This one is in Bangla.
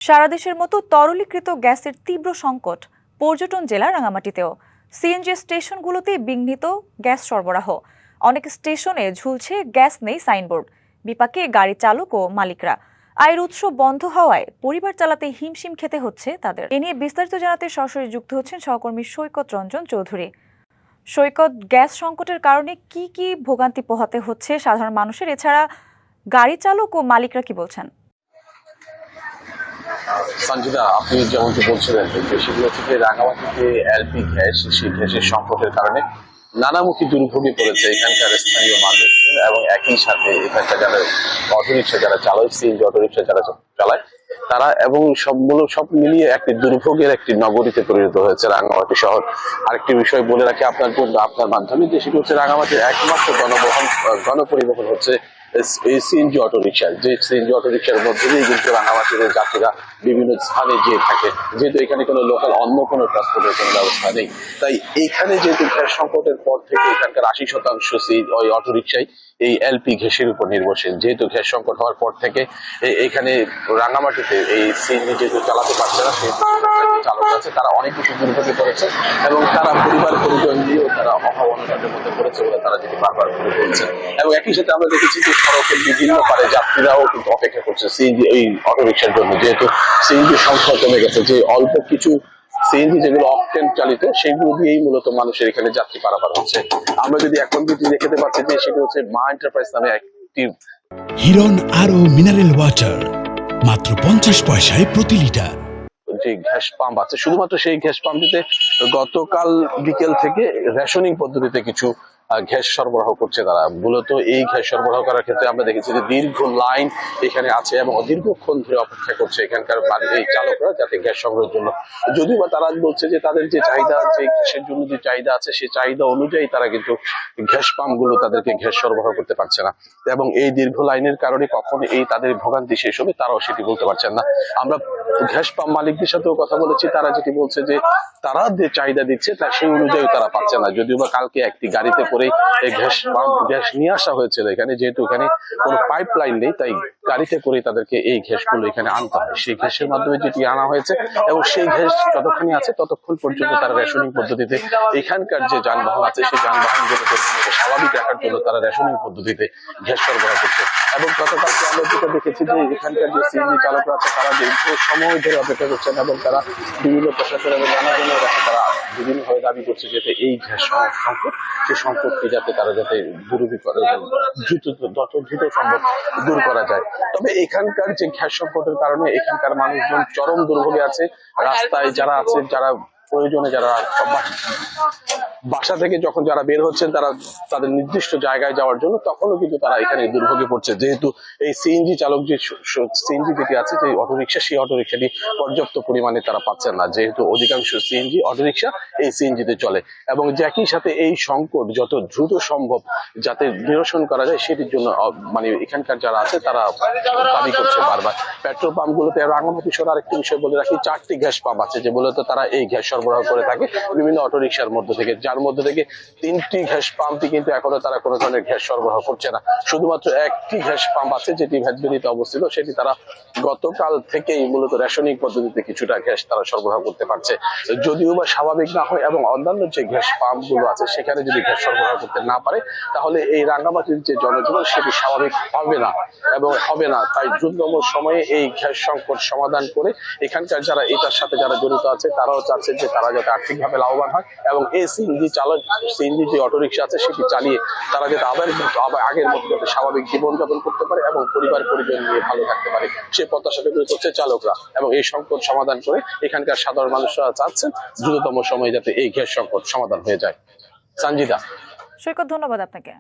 সারা দেশের মতো তরলীকৃত গ্যাসের তীব্র সংকট পর্যটন জেলা রাঙামাটিতেও। সিএনজি স্টেশনগুলোতে বিঘ্নিত গ্যাস সরবরাহ। অনেক স্টেশনে ঝুলছে গ্যাস নেই সাইনবোর্ড। বিপাকে গাড়ি চালক ও মালিকরা। আয়ের উৎস বন্ধ হওয়ায় পরিবার চালাতে হিমশিম খেতে হচ্ছে তাদের। এ নিয়ে বিস্তারিত জানাতে সরাসরি যুক্ত হচ্ছেন সহকর্মী সৈকত রঞ্জন চৌধুরী। সৈকত, গ্যাস সংকটের কারণে কি ভোগান্তি পোহাতে হচ্ছে সাধারণ মানুষের, এছাড়া গাড়ি চালক ও মালিকরা কি বলছেন? সঞ্জিদা, আপনি যেমনটি বলছিলেন যে সেগুলো থেকে রাঙামাটিতে এলপি গ্যাস, সেই গ্যাসের সংকটের কারণে নানামুখী দুর্ভোগে পড়েছে এখানকার স্থানীয় মানুষ এবং একই সাথে এখানকার যারা অটোরিক্সা যারা চালায়, সিএনজি অটোরিক্সা যারা চালায় তারা, এবং সব মিলিয়ে একটি দুর্ভোগের একটি নগরীতে পরিণত হয়েছে রাঙামাটি শহর। আরেকটি বিষয় বলে রাখি আপনার মাধ্যমে, যে সেটি হচ্ছে রাঙামাটির একমাত্র গণপরিবহন হচ্ছে এই সিএনজি অটোরিক্সা। যে সিএনজি অটোরিক্সার মধ্যে দিয়ে কিন্তু রাঙামাটির যাত্রীরা বিভিন্ন স্থানে যেয়ে থাকে, যেহেতু এখানে কোনো লোকাল অন্য কোনো ট্রান্সপোর্টের কোনো ব্যবস্থা নেই। তাই এইখানে যেহেতু গ্যাস সংকটের পর থেকে এখানকার 80% ওই অটোরিক্সাই এই এলপি গ্যাসের উপর নির্ভরশীল। যেহেতু গ্যাস সংকট হওয়ার পর থেকে এখানে রাঙামাটিতে এই সিএনজি যেহেতু চালাতে পারছে না, সেই চালক আছে তারা অনেক কিছু দুর্ভোগে পড়েছে এবং তারা পরিবার পরিজন নিয়েও তারা অভাব অনটনের মধ্যে পড়েছে বলে তারা যদি বারবার করে বলছে। এবং একই সাথে আমরা দেখেছি যে সড়কের বিভিন্ন পারে যাত্রীরাও কিন্তু অপেক্ষা করছে সিএনজি এই অটোরিক্সার জন্য, যেহেতু সিএনজির সংখ্যা কমে গেছে। যে অল্প কিছু সিএনজি যেগুলো অকটেন চালিত, সেগুলো দিয়েই মূলত মানুষের এখানে যাত্রী পারাপার হচ্ছে। আমরা যদি এখন যদি দেখতে পাচ্ছি যে সেটা হচ্ছে মা এন্টারপ্রাইজ নামে একটি হিরন আরো মিনারেল ওয়াটার মাত্র 50 পয়সায় প্রতি লিটার। যে গ্যাস পাম্প আছে, শুধুমাত্র সেই গ্যাস পাম্পটিতে গতকাল বিকেল থেকে রেশনিং পদ্ধতিতে কিছু গ্যাস সরবরাহ করছে তারা। মূলত এই গ্যাস সরবরাহ করার ক্ষেত্রে আমরা দেখেছি যে দীর্ঘ লাইন এখানে আছে এবং দীর্ঘক্ষণ ধরে অপেক্ষা করছে এখানকার এই চালকরা যাতে গ্যাস সংগ্রহের জন্য। যদিও বা তারা বলছে যে তাদের যে চাহিদা, যে গ্যাসের জন্য যে চাহিদা আছে, সেই চাহিদা অনুযায়ী তারা কিন্তু গ্যাস পাম্প গুলো তাদেরকে গ্যাস সরবরাহ করতে পারছে না। এবং এই দীর্ঘ লাইনের কারণে কখন এই তাদের ভোগান্তি শেষ হবে তারাও সেটি বলতে পারছেন না। আমরা গ্যাস পাম্প মালিকদের সাথেও কথা বলেছি, তারা যেটি বলছে যে তারা যে চাহিদা দিচ্ছে তা সেই অনুযায়ী তারা পাচ্ছে না। যদিও বা কালকে একটি গাড়িতে করে এই গ্যাস নিয়ে আসা হয়েছিল এখানে, যেহেতু এখানে কোনো পাইপ লাইন নেই তাই গাড়িতে করে তাদেরকে এই গ্যাসগুলো এখানে আনতে হয়। সেই গ্যাসের মাধ্যমে যেটি আনা হয়েছে এবং সেই গ্যাস যতক্ষণই আছে ততক্ষণ পর্যন্ত তারা রেশনিং পদ্ধতিতে এখানকার যে যানবাহন আছে সেই যানবাহনগুলোকে স্বাভাবিক রাখার জন্য তারা রেশনিং পদ্ধতিতে গ্যাস সরবরাহ করছে। এবং গতকালকে আমরা যেটা দেখেছি যে এখানকার যে সিএনজি চালকরা আছে তারা দীর্ঘ সময় ধরে অপেক্ষা করছেন এবং তারা বিভিন্ন প্রশাসন এবং নানাজনের কাছে তারা বিভিন্নভাবে দাবি করছে যাতে এই গ্যাস সংকট, সেই সংকটটি যাতে তারা যাতে দ্রুত সম্ভব দূর করা যায়। তবে এখানকার যে গ্যাস সংকটের কারণে এখানকার মানুষজন চরম দুর্ভোগে আছে। রাস্তায় যারা আছে, যারা প্রয়োজনে যারা বাসা থেকে যখন যারা বের হচ্ছেন তারা তাদের নির্দিষ্ট জায়গায় যাওয়ার জন্য, তখনও কিন্তু তারা এখানে দুর্ভোগে পড়ছে। যেহেতু এই সিএনজি চালক যে সিএনজি যেটি আছে, যে অটোরিক্সা, সেই অটোরিক্সাটি পর্যাপ্ত পরিমাণে তারা পাচ্ছেন না, যেহেতু অধিকাংশ সিএনজি অটোরিক্সা এই সিএনজিতে চলে। এবং একই সাথে এই সংকট যত দ্রুত সম্ভব যাতে নিরসন করা যায় সেটির জন্য মানে এখানকার যারা আছে তারা দাবি করছে বারবার। পেট্রোল পাম্প গুলোতে রাঙামাটি শহর আরেকটি বিষয় বলে রাখি, 4টি গ্যাস পাম্প আছে যে মূলত তারা এই গ্যাস সরবরাহ করে থাকে বিভিন্ন অটোরিক্সার মধ্যে থেকে, যার মধ্যে থেকে 3টি গ্যাস পাম্পই কিন্তু এখনো তারা কোনো ধরনের গ্যাস সরবরাহ করছে না। শুধুমাত্র একটি গ্যাস পাম্প আছে যেটি ভেজবেরিতে অবস্থিত, সেটি তারা গতকাল থেকেই মূলত রেশনিং পদ্ধতিতে কিছুটা গ্যাস তারা সরবরাহ করতে পারছে। যদিও বা স্বাভাবিক না হয় এবং অন্যান্য যে গ্যাস পাম্প গুলো আছে সেখানে যদি গ্যাস সরবরাহ করতে না পারে তাহলে এই রাঙামাটির যে জনজীবন সেটি স্বাভাবিক হবে না এবং হবে না। তাই দ্রুততম সময়ে এই গ্যাস সংকট সমাধান করে এখানকার যারা এটার সাথে যারা জড়িত আছে তারাও চাচ্ছে যে তারা যাতে আর্থিকভাবে লাভবান হয় এবং এই সিএনজি চালক, সিএনজি যে অটোরিক্সা আছে সেটি চালিয়ে তারা যাতে আবার আগের মতো যাতে স্বাভাবিক জীবনযাপন করতে পারে এবং পরিবার পরিজন নিয়ে ভালো থাকতে পারে, সে প্রত্যাশা ব্যক্ত করছে চালকরা। এবং এই সংকট সমাধান করে এখানকার সাধারণ মানুষরা চাচ্ছেন দ্রুততম সময়ে যাতে এই গ্যাস সংকট সমাধান হয়ে যায়। সঞ্জিদা। সৈকত, ধন্যবাদ আপনাকে।